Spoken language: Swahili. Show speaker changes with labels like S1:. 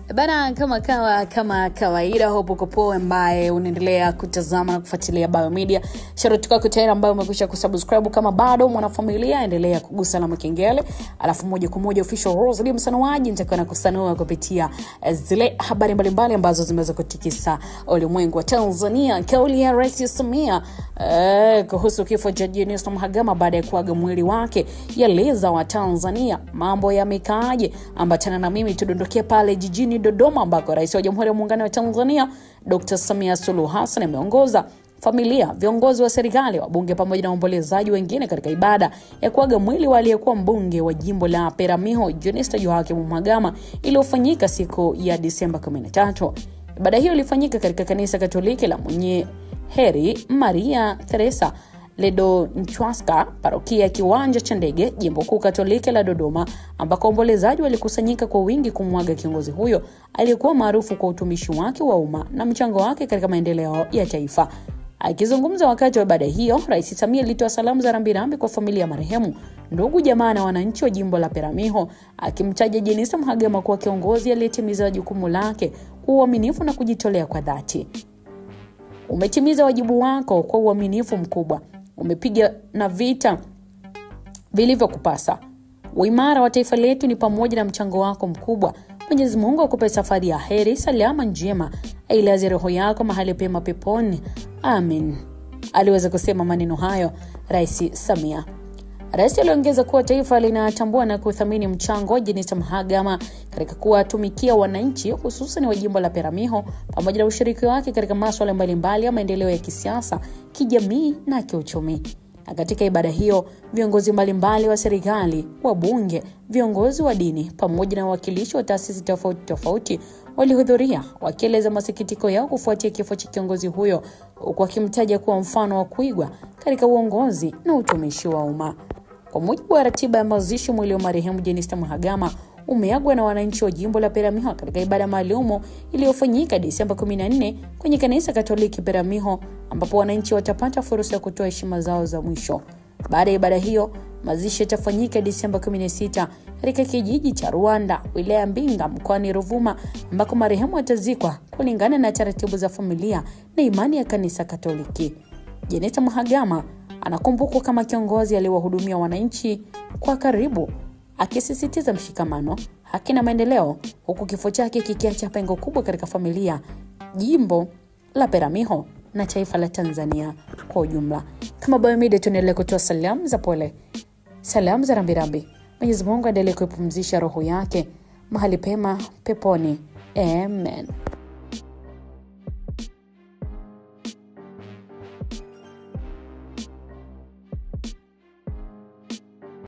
S1: Bana, kama kawaida, hope uko poa ambaye unaendelea kutazama na kufuatilia Biomedia. Sharti kwa kutayari ambaye umekwisha kusubscribe, kama bado mwanafamilia endelea kugusa alama kengele, alafu moja kwa moja official rules ndio msanawaji nitakuwa na kusanua kupitia zile habari mbalimbali ambazo zimeweza kutikisa ulimwengu wa Tanzania. Kauli ya Rais Samia kuhusu kifo cha Jenista Mhagama baada ya kuaga mwili wake yaeleza wa Tanzania mambo yamekaaje. Ambatana na mimi tudondokie pale jijini Dodoma ambako Rais wa Jamhuri ya Muungano wa Tanzania Dr. Samia Suluhu Hassan ameongoza familia, viongozi wa serikali, wabunge pamoja na waombolezaji wengine katika ibada ya kuaga mwili wa aliyekuwa mbunge wa jimbo la Peramiho Jenista Joakim Mhagama iliyofanyika siku ya Disemba 13. Ibada hiyo ilifanyika katika kanisa Katoliki la Mwenye Heri Maria Teresa Ledo Nchwaska, parokia Kiwanja cha Ndege, Jimbo Kuu Katoliki la Dodoma, ambako waombolezaji walikusanyika kwa wingi kumwaga kiongozi huyo aliyekuwa maarufu kwa utumishi wake wa umma na mchango wake katika maendeleo ya taifa. Akizungumza wakati wa ibada hiyo, Rais Samia alitoa salamu za rambirambi kwa familia marehemu, ndugu, jamaa na wananchi wa jimbo la Peramiho, akimtaja Jenista Mhagama kuwa kiongozi aliyetimiza jukumu lake kwa uaminifu na kujitolea kwa dhati. Umetimiza wajibu wako kwa uaminifu mkubwa. Umepiga na vita vilivyokupasa. Uimara wa taifa letu ni pamoja na mchango wako mkubwa. Mwenyezi Mungu akupe safari ya heri, salama njema, ailaze roho yako mahali pema peponi. Amin. Aliweza kusema maneno hayo Rais Samia. Rais aliongeza kuwa taifa linatambua na kuthamini mchango wa Jenista Mhagama katika kuwatumikia wananchi, hususan wa jimbo la Peramiho, pamoja na ushiriki wake katika masuala mbalimbali ya maendeleo ya kisiasa, kijamii na kiuchumi. Na katika ibada hiyo, viongozi mbalimbali wa serikali, wabunge, viongozi wa dini pamoja na wawakilishi wa taasisi tofauti walihudhuria, wakieleza masikitiko yao kufuatia kifo cha kiongozi huyo, huku akimtaja kuwa mfano wa kuigwa katika uongozi na utumishi wa umma. Kwa mujibu wa ratiba ya mazishi, mwili wa marehemu Jenista Mhagama umeagwa na wananchi wa jimbo la Peramiho katika ibada maalum iliyofanyika Disemba 14 kwenye kanisa Katoliki Peramiho, ambapo wananchi watapata fursa ya kutoa heshima zao za mwisho. Baada ya ibada hiyo, mazishi yatafanyika Disemba 16 katika kijiji cha Rwanda, wilaya Mbinga, mkoani Ruvuma, ambako marehemu atazikwa kulingana na taratibu za familia na imani ya kanisa Katoliki. Jenista Mhagama anakumbukwa kama kiongozi aliyewahudumia wananchi kwa karibu, akisisitiza mshikamano, haki na maendeleo, huku kifo chake kikiacha pengo kubwa katika familia, jimbo la Peramiho na taifa la Tanzania kwa ujumla. Kama Biomedia tunaendelea kutoa salamu za pole, salamu za rambirambi. Mwenyezi Mungu aendelee kuipumzisha roho yake mahali pema peponi. Amen.